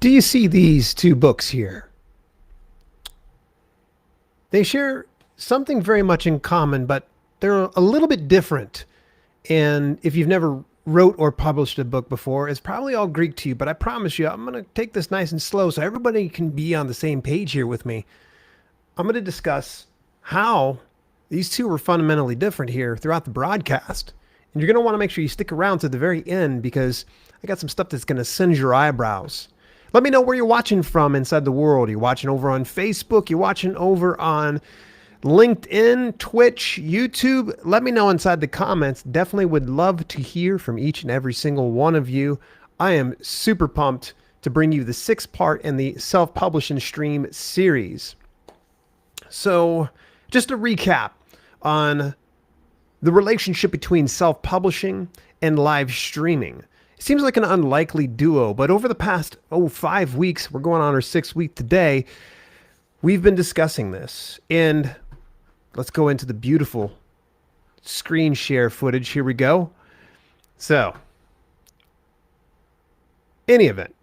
Do you see these two books here? They share something very much in common, but they're a little bit different. And if you've never wrote or published a book before, it's probably all Greek to you, but I promise you, I'm going to take this nice and slow so everybody can be on the same page here with me. I'm going to discuss how these two are fundamentally different here throughout the broadcast. And you're going to want to make sure you stick around to the very end because I got some stuff that's going to singe your eyebrows. Let me know where you're watching from inside the world. You're watching over on Facebook. You're watching over on LinkedIn, Twitch, YouTube. Let me know inside the comments. Definitely would love to hear from each and every single one of you. I am super pumped to bring you the 6-part in the self-publishing stream series. So just a recap on the relationship between self-publishing and live streaming. It seems like an unlikely duo, but over the past 5 weeks, we're going on our 6th week today, we've been discussing this. And let's go into the beautiful screen share footage. Here we go. So, any event.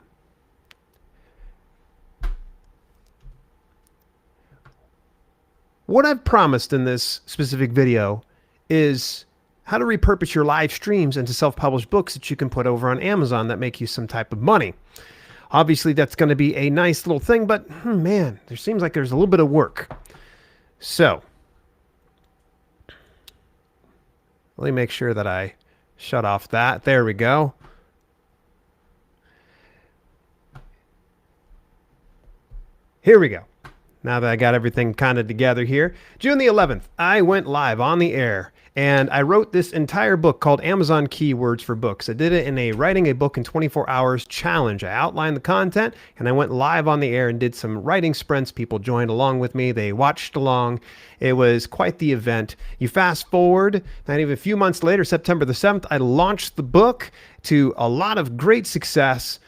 What I've promised in this specific video is how to repurpose your live streams into self-published books that you can put over on Amazon that make you some type of money. Obviously, that's going to be a nice little thing, but man, there seems like there's a little bit of work. So, let me make sure that I shut off that. There we go. Here we go. Now that I got everything kind of together here, June the 11th, I went live on the air and I wrote this entire book called Amazon Keywords for Books. I did it in a Writing a Book in 24 Hours challenge. I outlined the content and I went live on the air and did some writing sprints. People joined along with me. They watched along. It was quite the event. You fast forward, not even a few months later, September the 7th, I launched the book to a lot of great success.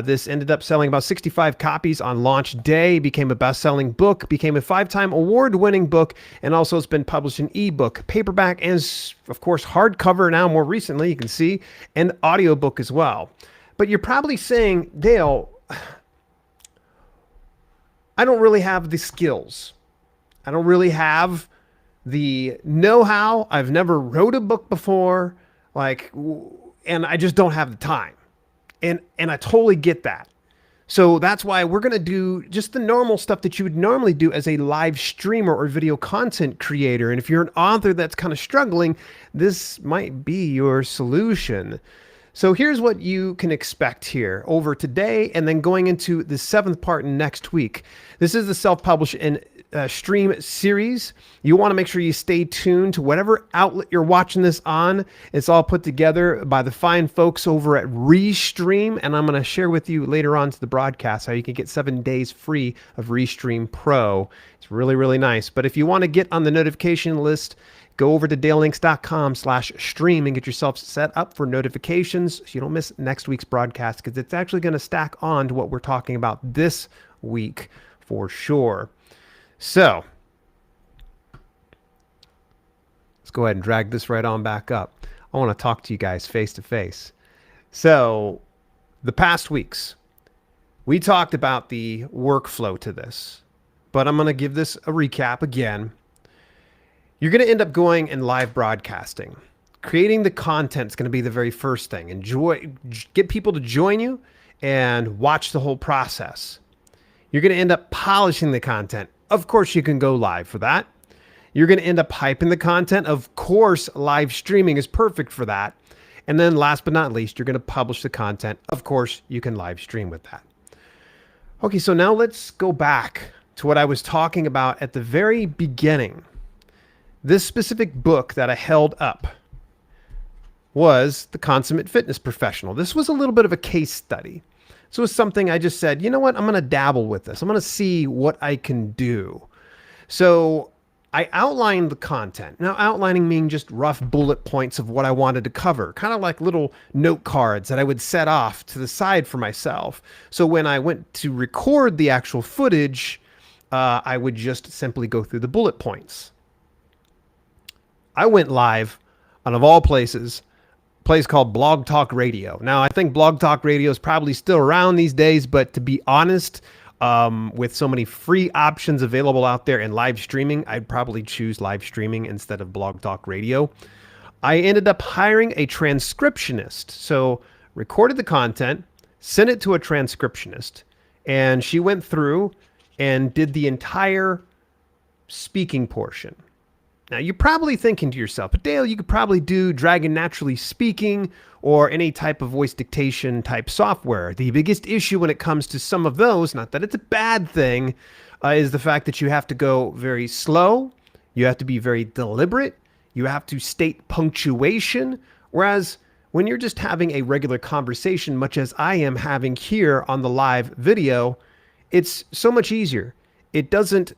This ended up selling about 65 copies on launch day, became a best-selling book, became a 5-time award-winning book, and also it's been published in ebook, paperback, and of course hardcover now more recently, you can see, and audiobook as well. But you're probably saying, Dale, I don't really have the skills. I don't really have the know-how. I've never wrote a book before, and I just don't have the time. And I totally get that. So that's why we're going to do just the normal stuff that you would normally do as a live streamer or video content creator. And if you're an author that's kind of struggling, this might be your solution. So here's what you can expect here over today and then going into the 7th part next week. This is the self-publish and stream series. You want to make sure you stay tuned to whatever outlet you're watching this on. It's all put together by the fine folks over at Restream, and I'm going to share with you later on to the broadcast how you can get 7 days free of Restream Pro. It's really, really nice. But if you want to get on the notification list, go over to dalelinks.com/stream and get yourself set up for notifications so you don't miss next week's broadcast, because it's actually going to stack on to what we're talking about this week for sure. So, let's go ahead and drag this right on back up. I want to talk to you guys face to face. So, the past weeks, we talked about the workflow to this, but I'm going to give this a recap again. You're going to end up going and live broadcasting. Creating the content is going to be the very first thing. Get people to join you and watch the whole process. You're going to end up polishing the content. Of course, you can go live for that. You're going to end up hyping the content. Of course, live streaming is perfect for that. And then last but not least, you're going to publish the content. Of course, you can live stream with that. Okay, so now let's go back to what I was talking about at the very beginning. This specific book that I held up was The Consummate Fitness Professional. This was a little bit of a case study. So it was something I just said, you know what, I'm going to dabble with this. I'm going to see what I can do. So I outlined the content. Now, outlining meaning just rough bullet points of what I wanted to cover, kind of like little note cards that I would set off to the side for myself. So when I went to record the actual footage, I would just simply go through the bullet points. I went live on, of all places, place called Blog Talk Radio. Now, I think Blog Talk Radio is probably still around these days, but to be honest, with so many free options available out there and live streaming, I'd probably choose live streaming instead of Blog Talk Radio. I ended up hiring a transcriptionist. So recorded the content, sent it to a transcriptionist, and she went through and did the entire speaking portion. Now, you're probably thinking to yourself, but Dale, you could probably do Dragon Naturally Speaking or any type of voice dictation type software. The biggest issue when it comes to some of those, not that it's a bad thing, is the fact that you have to go very slow, you have to be very deliberate, you have to state punctuation, whereas when you're just having a regular conversation, much as I am having here on the live video, it's so much easier. It doesn't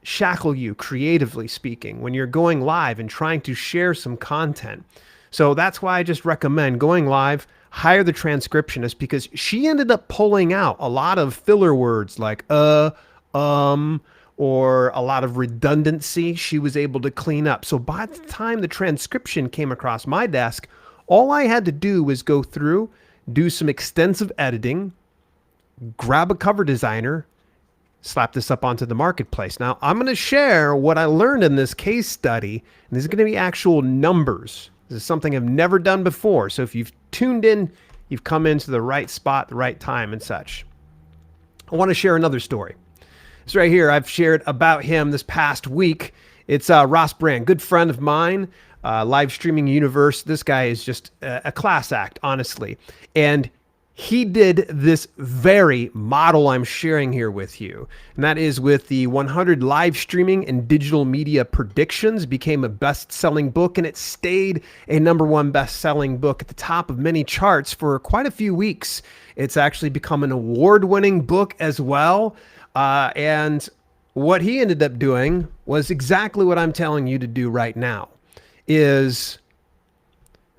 shackle you, creatively speaking, when you're going live and trying to share some content. So that's why I just recommend going live, hire the transcriptionist, because she ended up pulling out a lot of filler words like or a lot of redundancy she was able to clean up. So by the time the transcription came across my desk, all I had to do was go through, do some extensive editing, grab a cover designer, slap this up onto the marketplace. Now, I'm going to share what I learned in this case study, and these are going to be actual numbers. This is something I've never done before. So if you've tuned in, you've come into the right spot, the right time and such. I want to share another story. It's right here. I've shared about him this past week. It's Ross Brand, good friend of mine, live streaming universe. This guy is just a class act, honestly. And he did this very model I'm sharing here with you. And that is with the 100 live streaming and digital media predictions. Became a best-selling book, and it stayed a #1 best-selling book at the top of many charts for quite a few weeks. It's actually become an award-winning book as well. And what he ended up doing was exactly what I'm telling you to do right now, is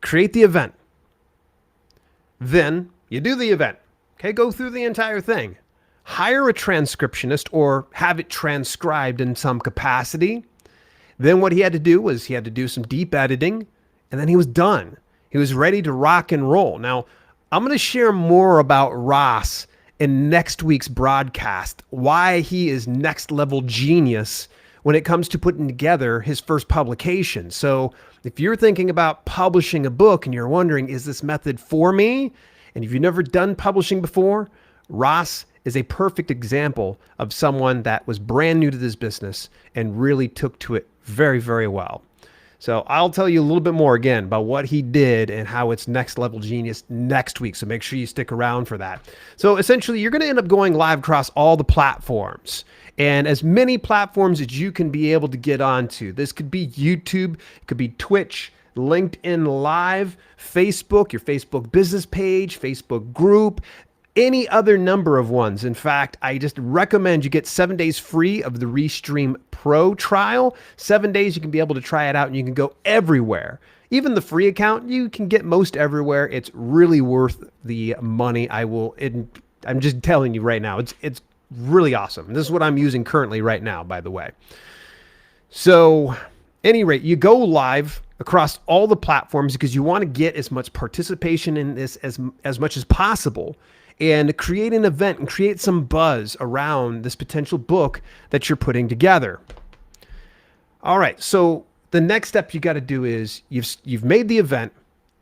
create the event. Then you do the event, okay? Go through the entire thing. Hire a transcriptionist or have it transcribed in some capacity. Then what he had to do was he had to do some deep editing, and then he was done. He was ready to rock and roll. Now, I'm going to share more about Ross in next week's broadcast, why he is next level genius when it comes to putting together his first publication. So if you're thinking about publishing a book and you're wondering, is this method for me? And if you've never done publishing before, Ross is a perfect example of someone that was brand new to this business and really took to it very, very well. So I'll tell you a little bit more again about what he did and how it's next level genius next week. So make sure you stick around for that. So essentially, you're going to end up going live across all the platforms, and as many platforms as you can be able to get onto. This could be YouTube, it could be Twitch, LinkedIn Live, Facebook, your Facebook business page, Facebook group, any other number of ones. In fact, I just recommend you get 7 days free of the Restream Pro trial. 7 days, you can be able to try it out and you can go everywhere. Even the free account, you can get most everywhere. It's really worth the money. I'm just telling you right now, it's really awesome. This is what I'm using currently right now, by the way. So, any rate, you go live across all the platforms because you want to get as much participation in this as much as possible, and create an event and create some buzz around this potential book that you're putting together. All right, so the next step you got to do is you've made the event,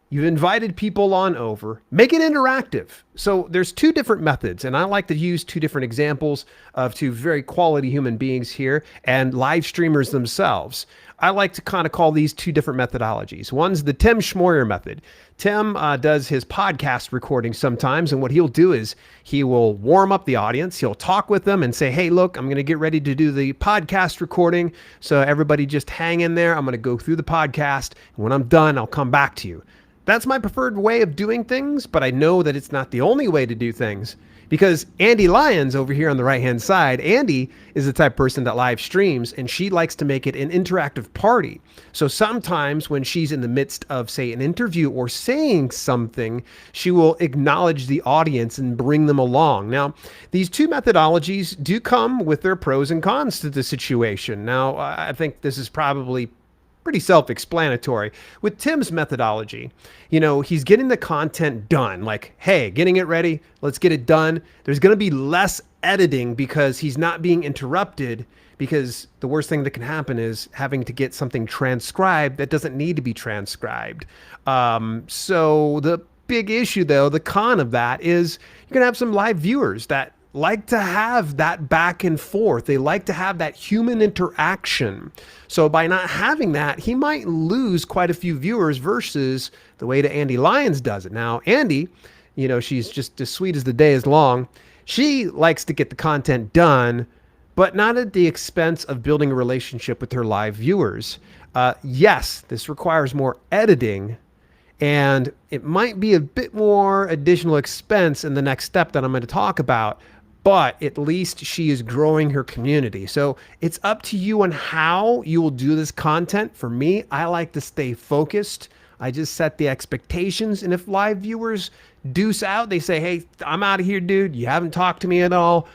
you've invited people on over, make it interactive. So there's two different methods, and I like to use two different examples of two very quality human beings here and live streamers themselves. I like to kind of call these two different methodologies. One's the Tim Schmoyer Method. Tim does his podcast recording sometimes, and what he'll do is he will warm up the audience. He'll talk with them and say, hey, look, I'm going to get ready to do the podcast recording, so everybody just hang in there. I'm going to go through the podcast, and when I'm done, I'll come back to you. That's my preferred way of doing things, but I know that it's not the only way to do things, because Andy Lyons over here on the right-hand side, Andy is the type of person that live streams, and she likes to make it an interactive party. So sometimes when she's in the midst of, say, an interview or saying something, she will acknowledge the audience and bring them along. Now, these two methodologies do come with their pros and cons to the situation. Now, I think this is probably pretty self-explanatory. With Tim's methodology, he's getting the content done. Like, hey, getting it ready, let's get it done. There's going to be less editing because he's not being interrupted, because the worst thing that can happen is having to get something transcribed that doesn't need to be transcribed. So the big issue, though, the con of that is you're going to have some live viewers that like to have that back and forth. They like to have that human interaction. So by not having that, he might lose quite a few viewers versus the way that Andy Lyons does it. Now, Andy, she's just as sweet as the day is long. She likes to get the content done, but not at the expense of building a relationship with her live viewers. Yes, this requires more editing, and it might be a bit more additional expense in the next step that I'm going to talk about, but at least she is growing her community. So it's up to you on how you will do this content. For me, I like to stay focused. I just set the expectations. And if live viewers deuce out, they say, hey, I'm out of here, dude. You haven't talked to me at all.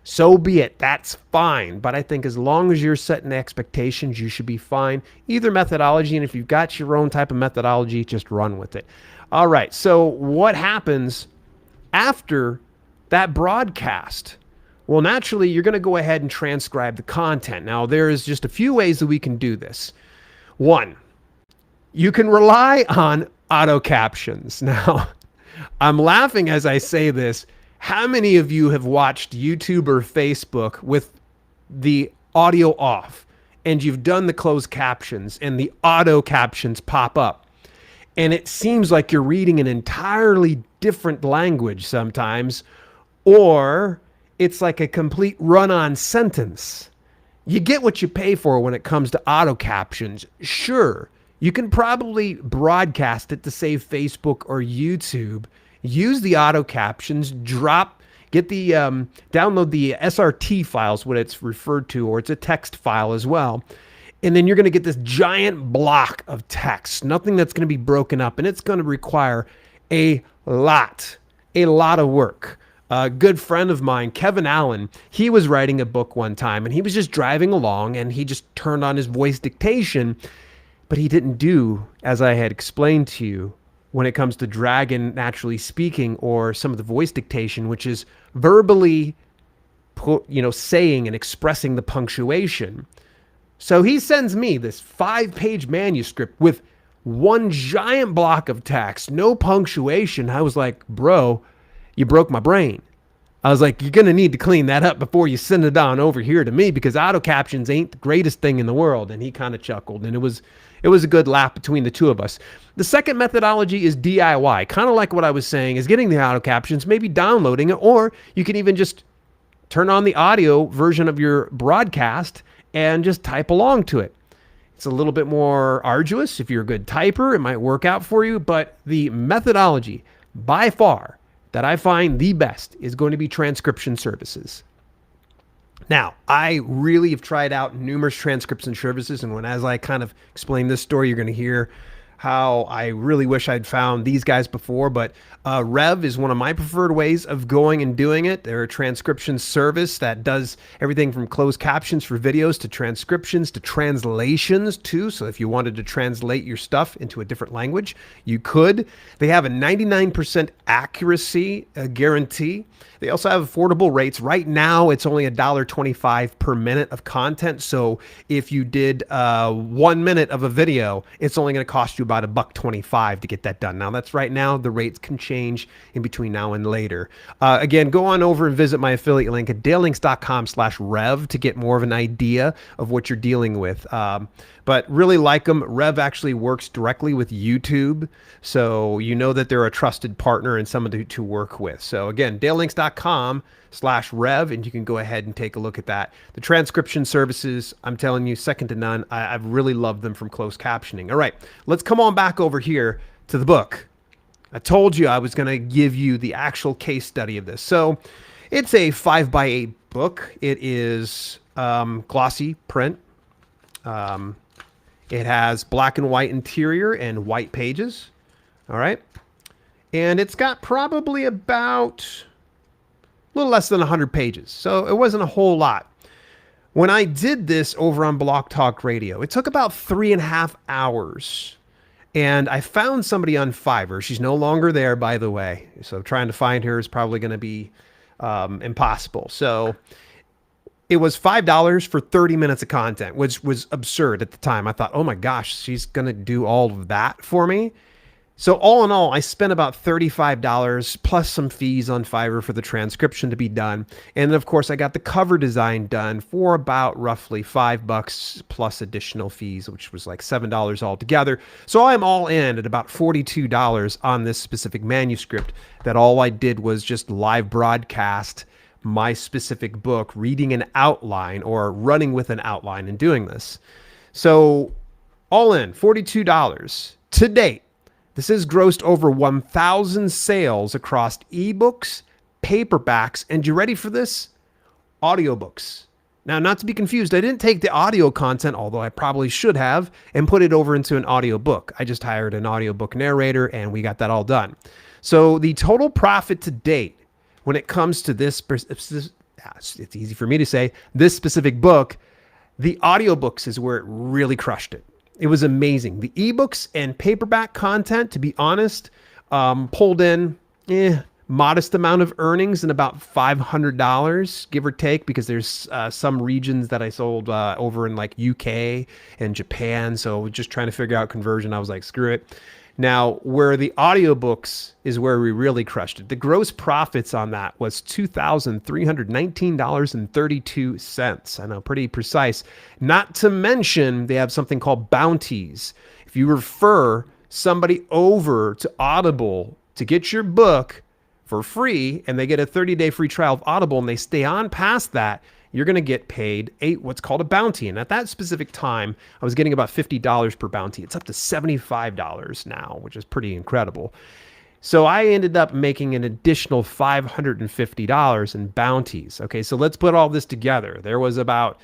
So be it. That's fine. But I think as long as you're setting the expectations, you should be fine. Either methodology. And if you've got your own type of methodology, just run with it. All right. So what happens after that broadcast? Well, naturally, you're going to go ahead and transcribe the content. Now, there's just a few ways that we can do this. One, you can rely on auto captions. Now, I'm laughing as I say this. How many of you have watched YouTube or Facebook with the audio off and you've done the closed captions and the auto captions pop up? And it seems like you're reading an entirely different language sometimes, or it's like a complete run-on sentence. You get what you pay for when it comes to auto captions. Sure, you can probably broadcast it to save Facebook or YouTube. Use the auto captions, download the SRT files, what it's referred to, or it's a text file as well. And then you're going to get this giant block of text, nothing that's going to be broken up, and it's going to require a lot of work. A good friend of mine, Kevin Allen, he was writing a book one time, and he was just driving along, and he just turned on his voice dictation, but he didn't do as I had explained to you when it comes to Dragon naturally speaking, or some of the voice dictation, which is verbally, saying and expressing the punctuation. So he sends me this 5-page manuscript with one giant block of text, no punctuation. I was like, bro, you broke my brain. I was like, you're going to need to clean that up before you send it on over here to me, because auto captions ain't the greatest thing in the world. And he kind of chuckled, and it was a good laugh between the two of us. The second methodology is DIY. Kind of like what I was saying, is getting the auto captions, maybe downloading it, or you can even just turn on the audio version of your broadcast and just type along to it. It's a little bit more arduous. If you're a good typer, it might work out for you, but the methodology by far that I find the best is going to be transcription services. Now, I really have tried out numerous transcription services, and as I kind of explain this story, you're going to hear how I really wish I'd found these guys before, but Rev is one of my preferred ways of going and doing it. They're a transcription service that does everything from closed captions for videos to transcriptions to translations too. So if you wanted to translate your stuff into a different language, you could. They have a 99% accuracy guarantee. They also have affordable rates. Right now, it's only $1.25 per minute of content. So if you did 1 minute of a video, it's only going to cost you about $1.25 to get that done. Now, that's right now. The rates can change in between now and later. Again, go on over and visit my affiliate link at dalelinks.com/rev to get more of an idea of what you're dealing with. But really like them. Rev actually works directly with YouTube, so you know that they're a trusted partner and someone to work with. So again, dalelinks.com/rev, and you can go ahead and take a look at that. The transcription services, I'm telling you, second to none. I've really loved them from closed captioning. All right, let's come on back over here to the book. I told you I was going to give you the actual case study of this. So it's a 5x8 book. It is glossy print. It has black and white interior and white pages. All right. And it's got probably about a little less than 100 pages. So it wasn't a whole lot. When I did this over on Blog Talk Radio, it took about 3.5 hours. And I found somebody on Fiverr. She's no longer there, by the way. So trying to find her is probably going to be impossible. So it was $5 for 30 minutes of content, which was absurd at the time. I thought, oh my gosh, she's going to do all of that for me. So all in all, I spent about $35 plus some fees on Fiverr for the transcription to be done. And then of course I got the cover design done for about roughly $5 plus additional fees, which was like $7 altogether. So I'm all in at about $42 on this specific manuscript that all I did was just live broadcast my specific book, reading an outline or running with an outline and doing this. So all in, $42 to date. This has grossed over 1,000 sales across ebooks, paperbacks, and you ready for this? Audiobooks. Now, not to be confused, I didn't take the audio content, although I probably should have, and put it over into an audiobook. I just hired an audiobook narrator and we got that all done. So the total profit to date when it comes to this, it's easy for me to say, this specific book, the audiobooks is where it really crushed it. It was amazing. The ebooks and paperback content, to be honest, pulled in modest amount of earnings and about $500, give or take, because there's some regions that I sold over in like UK and Japan. So just trying to figure out conversion. I was like, screw it. Now, where the audiobooks is where we really crushed it. The gross profits on that was $2,319.32. I know, pretty precise. Not to mention, they have something called bounties. If you refer somebody over to Audible to get your book for free, and they get a 30-day free trial of Audible, and they stay on past that, you're going to get paid what's called a bounty. And at that specific time, I was getting about $50 per bounty. It's up to $75 now, which is pretty incredible. So I ended up making an additional $550 in bounties. Okay, so let's put all this together. There was about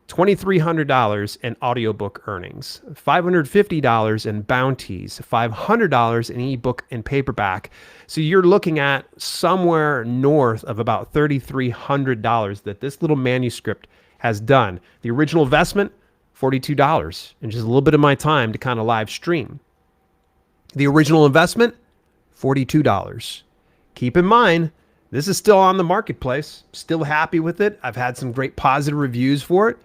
$2,300 in audiobook earnings, $550 in bounties, $500 in ebook and paperback. So you're looking at somewhere north of about $3,300 that this little manuscript has done. The original investment, $42, and just a little bit of my time to kind of live stream. The original investment, $42. Keep in mind, this is still on the marketplace. Still happy with it. I've had some great positive reviews for it.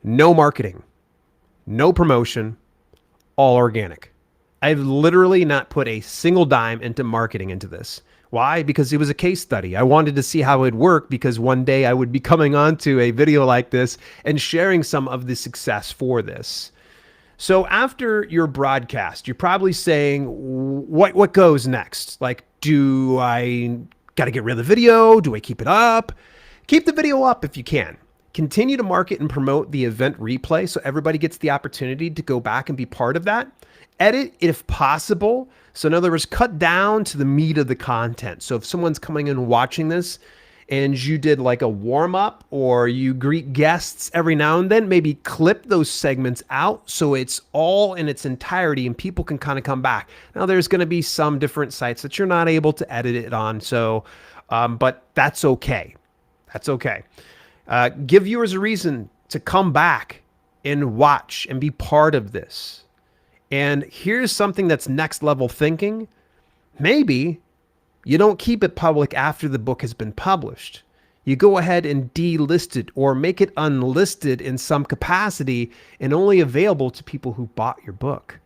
No marketing, no promotion, all organic. I've literally not put a single dime into marketing into this. Why? Because it was a case study. I wanted to see how it would work because one day I would be coming onto a video like this and sharing some of the success for this. So after your broadcast, you're probably saying, what goes next? Like, do I got to get rid of the video? Do I keep it up? Keep the video up if you can. Continue to market and promote the event replay so everybody gets the opportunity to go back and be part of that. Edit if possible. So in other words, cut down to the meat of the content. So if someone's coming in watching this and you did like a warm up or you greet guests every now and then, maybe clip those segments out so it's all in its entirety and people can kind of come back. Now there's going to be some different sites that you're not able to edit it on. So, but that's okay. That's okay. Give viewers a reason to come back and watch and be part of this. And here's something that's next level thinking. Maybe you don't keep it public after the book has been published. You go ahead and delist it or make it unlisted in some capacity and only available to people who bought your book.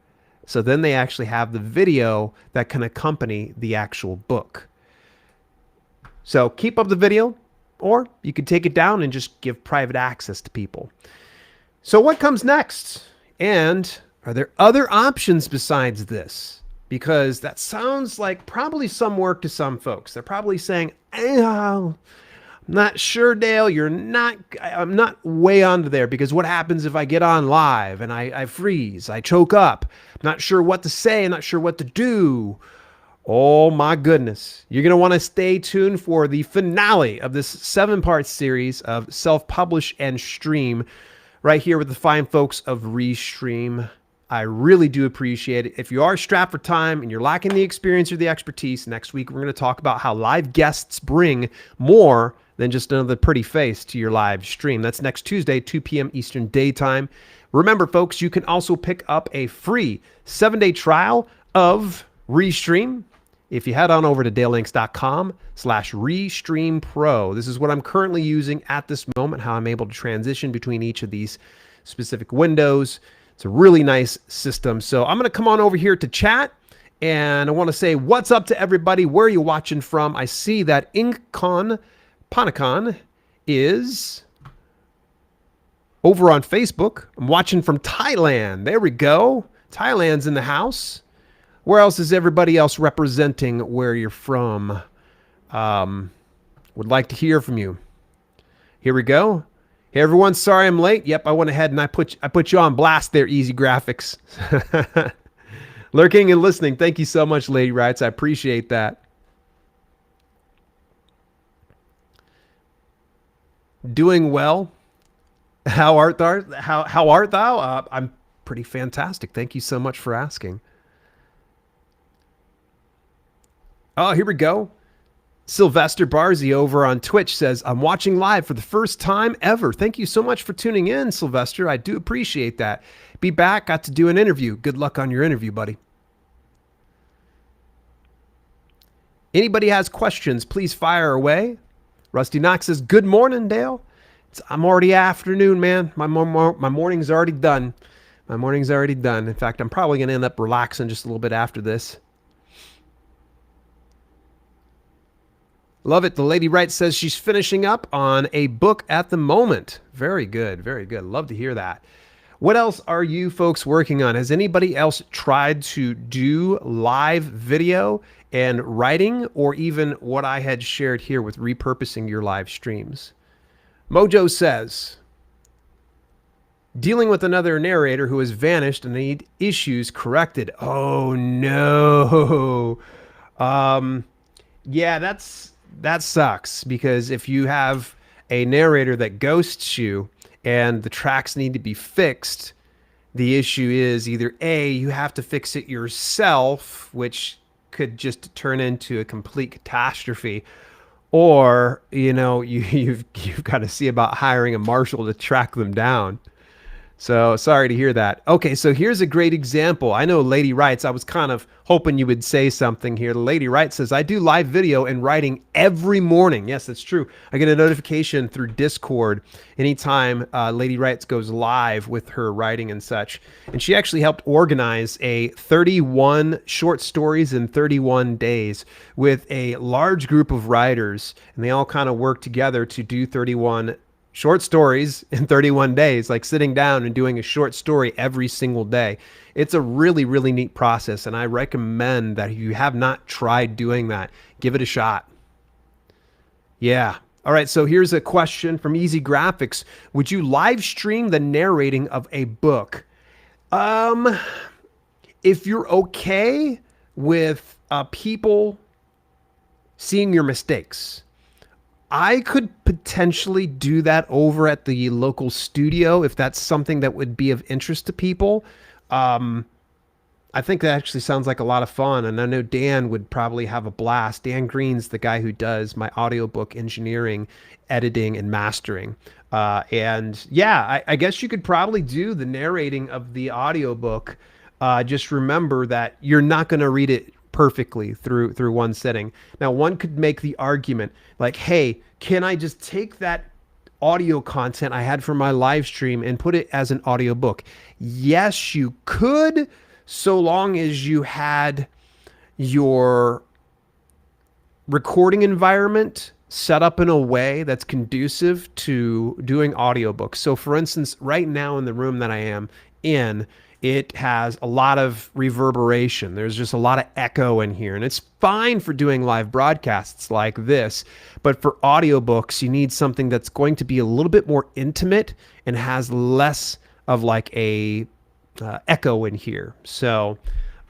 So then they actually have the video that can accompany the actual book. So keep up the video, or you could take it down and just give private access to people. So what comes next? And are there other options besides this? Because that sounds like probably some work to some folks. They're probably saying, I'm not sure, Dale, I'm not way onto there, because what happens if I get on live and I freeze, I choke up, I'm not sure what to say, I'm not sure what to do. Oh my goodness. You're going to want to stay tuned for the finale of this 7-part series of Self-Publish and Stream right here with the fine folks of Restream. I really do appreciate it. If you are strapped for time and you're lacking the experience or the expertise, next week we're going to talk about how live guests bring more than just another pretty face to your live stream. That's next Tuesday, 2 p.m. Eastern Daytime. Remember, folks, you can also pick up a free 7-day trial of Restream if you head on over to dalelinks.com/Restream Pro. This is what I'm currently using at this moment, how I'm able to transition between each of these specific windows. It's a really nice system. So I'm going to come on over here to chat, and I want to say what's up to everybody. Where are you watching from? I see that Inkon Panakon is over on Facebook. I'm watching from Thailand. There we go. Thailand's in the house. Where else is everybody else representing where you're from? Would like to hear from you. Here we go. Hey everyone, sorry I'm late. Yep, I went ahead and I put you on blast there, Easy Graphics. Lurking and listening. Thank you so much, Lady Wrights. I appreciate that. Doing well. How art thou? How art thou? I'm pretty fantastic. Thank you so much for asking. Oh, here we go. Sylvester Barzy over on Twitch says, I'm watching live for the first time ever. Thank you so much for tuning in, Sylvester. I do appreciate that. Be back. Got to do an interview. Good luck on your interview, buddy. Anybody has questions, please fire away. Rusty Knox says, good morning, Dale. I'm already afternoon, man. My morning's already done. My morning's already done. In fact, I'm probably going to end up relaxing just a little bit after this. Love it. The Lady Wright says she's finishing up on a book at the moment. Very good. Very good. Love to hear that. What else are you folks working on? Has anybody else tried to do live video and writing, or even what I had shared here with repurposing your live streams? Mojo says, dealing with another narrator who has vanished and need issues corrected. Oh no. Yeah, that sucks, because if you have a narrator that ghosts you and the tracks need to be fixed, the issue is either A, you have to fix it yourself, which could just turn into a complete catastrophe, or, you know, you've got to see about hiring a marshal to track them down. So sorry to hear that. Okay, so here's a great example. I know Lady Wrights, I was kind of hoping you would say something here. The Lady Wright says, I do live video and writing every morning. Yes, that's true. I get a notification through Discord anytime Lady Wrights goes live with her writing and such. And she actually helped organize a 31 short stories in 31 days with a large group of writers. And they all kind of work together to do 31 short stories in 31 days, like sitting down and doing a short story every single day. It's a really, really neat process, and I recommend that if you have not tried doing that, give it a shot. Yeah. All right, so here's a question from Easy Graphics. Would you live stream the narrating of a book? If you're okay with people seeing your mistakes, I could potentially do that over at the local studio if that's something that would be of interest to people. I think that actually sounds like a lot of fun, and I know Dan would probably have a blast. Dan Green's the guy who does my audiobook engineering, editing, and mastering. And yeah, I guess you could probably do the narrating of the audiobook. Just remember that you're not going to read it perfectly through one sitting. Now, one could make the argument like, hey, can I just take that audio content I had for my live stream and put it as an audiobook? Yes, you could, so long as you had your recording environment set up in a way that's conducive to doing audiobooks. So for instance, right now in the room that I am in, it has a lot of reverberation. There's just a lot of echo in here, and it's fine for doing live broadcasts like this, but for audiobooks, you need something that's going to be a little bit more intimate and has less of like a echo in here. So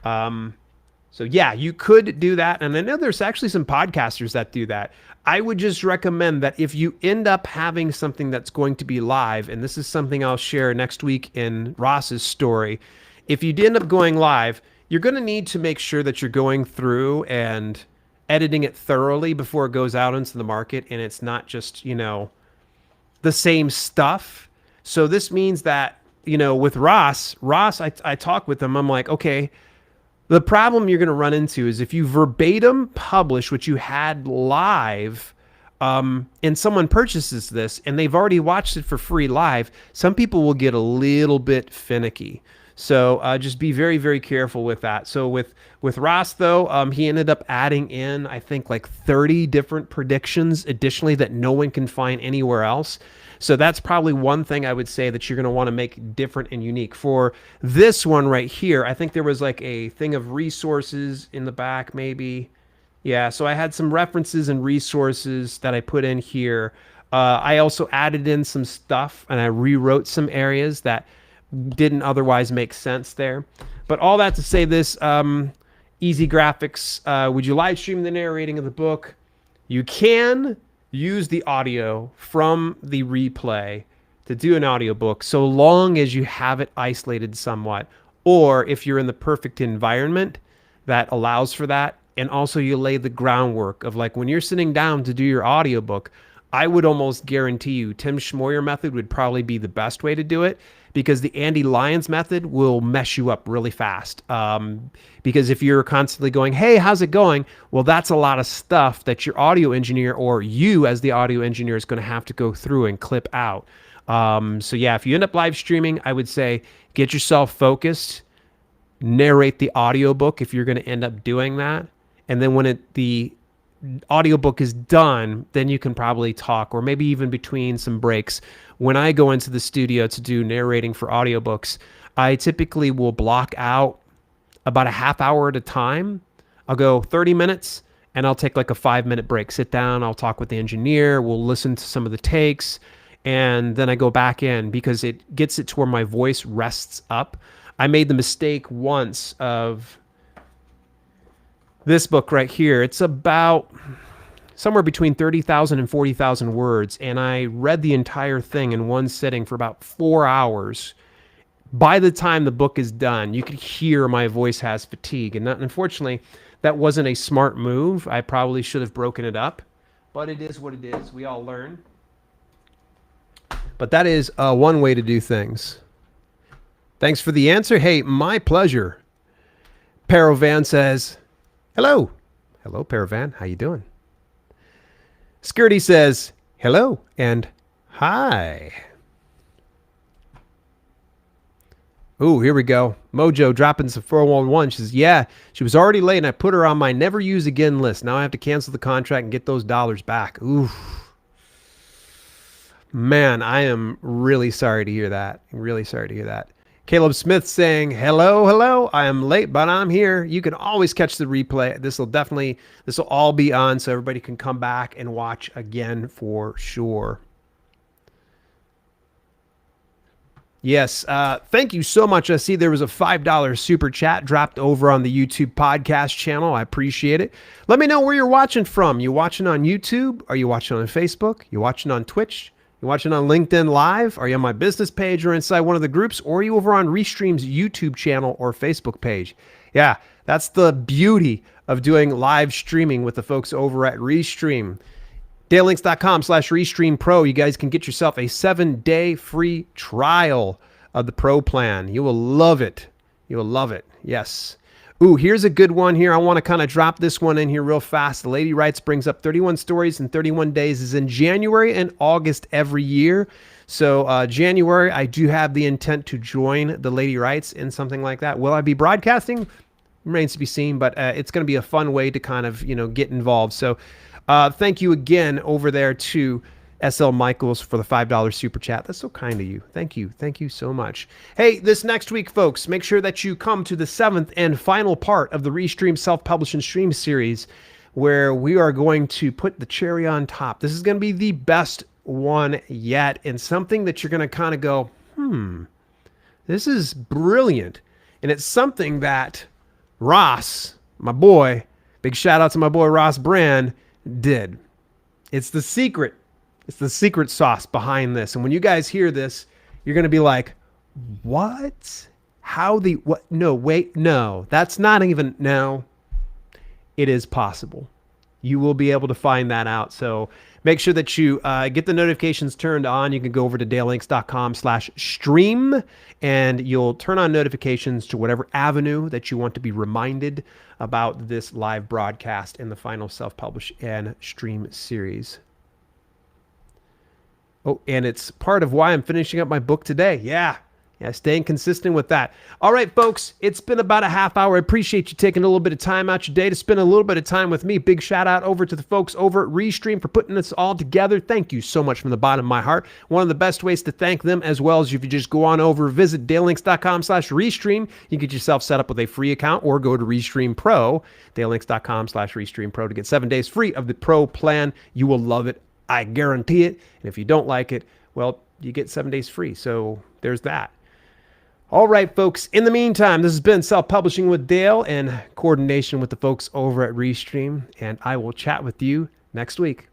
yeah, you could do that. And I know there's actually some podcasters that do that. I would just recommend that if you end up having something that's going to be live, and this is something I'll share next week in Ross's story, if you end up going live, you're going to need to make sure that you're going through and editing it thoroughly before it goes out into the market, and it's not just, the same stuff. So this means that, with Ross, I talk with him. I'm like, okay, the problem you're going to run into is if you verbatim publish what you had live, and someone purchases this and they've already watched it for free live, some people will get a little bit finicky. So just be very, very careful with that. So with Ross, though, he ended up adding in, I think, like 30 different predictions additionally that no one can find anywhere else. So that's probably one thing I would say that you're going to want to make different and unique. For this one right here, I think there was like a thing of resources in the back, maybe. Yeah, so I had some references and resources that I put in here. I also added in some stuff and I rewrote some areas that didn't otherwise make sense there. But all that to say this, easy graphics. Would you live stream the narrating of the book? You can use the audio from the replay to do an audiobook so long as you have it isolated somewhat, or if you're in the perfect environment that allows for that. And also you lay the groundwork of, like, when you're sitting down to do your audiobook, I would almost guarantee you Tim Schmoyer Method would probably be the best way to do it, because the Andy Lyons method will mess you up really fast. Because if you're constantly going, hey, how's it going? Well, that's a lot of stuff that your audio engineer, or you as the audio engineer, is going to have to go through and clip out. So yeah, if you end up live streaming, I would say get yourself focused, narrate the audiobook if you're going to end up doing that. And then when the audiobook is done, then you can probably talk, or maybe even between some breaks. When I go into the studio to do narrating for audiobooks, I typically will block out about a half hour at a time. I'll go 30 minutes and I'll take like a 5-minute break, sit down, I'll talk with the engineer, we'll listen to some of the takes, and then I go back in because it gets it to where my voice rests up. I made the mistake once of this book right here. It's about somewhere between 30,000 and 40,000 words, and I read the entire thing in one sitting for about 4 hours. By the time the book is done, you could hear my voice has fatigue, and unfortunately, that wasn't a smart move. I probably should have broken it up, but it is what it is. We all learn. But that is one way to do things. Thanks for the answer. Hey, my pleasure. Parovan says, hello. Hello, Paravan. How you doing? Skirty says, hello and hi. Ooh, here we go. Mojo dropping some 411. She says, yeah, she was already late and I put her on my never use again list. Now I have to cancel the contract and get those dollars back. Ooh. Man, I am really sorry to hear that. Really sorry to hear that. Caleb Smith saying, hello. I am late, but I'm here. You can always catch the replay. This will all be on so everybody can come back and watch again for sure. Yes. Thank you so much. I see there was a $5 super chat dropped over on the YouTube podcast channel. I appreciate it. Let me know where you're watching from. You watching on YouTube? Are you watching on Facebook? You watching on Twitch? You watching on LinkedIn Live? Are you on my business page or inside one of the groups? Or are you over on Restream's YouTube channel or Facebook page? Yeah, that's the beauty of doing live streaming with the folks over at Restream. DaleLinks.com/Restream Pro. You guys can get yourself a 7-day free trial of the Pro plan. You will love it. You will love it. Yes. Ooh, here's a good one here. I want to kind of drop this one in here real fast. The Lady Writes brings up 31 stories in 31 days. Is in January and August every year. So January, I do have the intent to join the Lady Writes in something like that. Will I be broadcasting? Remains to be seen, but it's going to be a fun way to kind of, get involved. So thank you again over there to SL Michaels for the $5 super chat. That's so kind of you. Thank you. Thank you so much. Hey, this next week, folks, make sure that you come to the 7th and final part of the Restream Self-Publish and Stream series, where we are going to put the cherry on top. This is going to be the best one yet, and something that you're going to kind of go, this is brilliant. And it's something that Ross, my boy, big shout out to my boy Ross Brand, did. It's the secret. It's the secret sauce behind this. And when you guys hear this, you're going to be like, what? How the, what? No, wait, no, that's not even, no, it is possible. you will be able to find that out. So make sure that you get the notifications turned on. You can go over to dalelinks.com/stream and you'll turn on notifications to whatever avenue that you want to be reminded about this live broadcast in the final self-publish and stream series. Oh, and it's part of why I'm finishing up my book today. Yeah, staying consistent with that. All right, folks, it's been about a half hour. I appreciate you taking a little bit of time out your day to spend a little bit of time with me. Big shout out over to the folks over at Restream for putting this all together. Thank you so much from the bottom of my heart. One of the best ways to thank them as well is if you just go on over, visit dalelinks.com/Restream. You can get yourself set up with a free account or go to Restream Pro, dalelinks.com/Restream Pro to get 7 days free of the Pro plan. You will love it. I guarantee it. And if you don't like it, well, you get 7 days free. So there's that. All right, folks. In the meantime, this has been Self-Publishing with Dale in coordination with the folks over at Restream, and I will chat with you next week.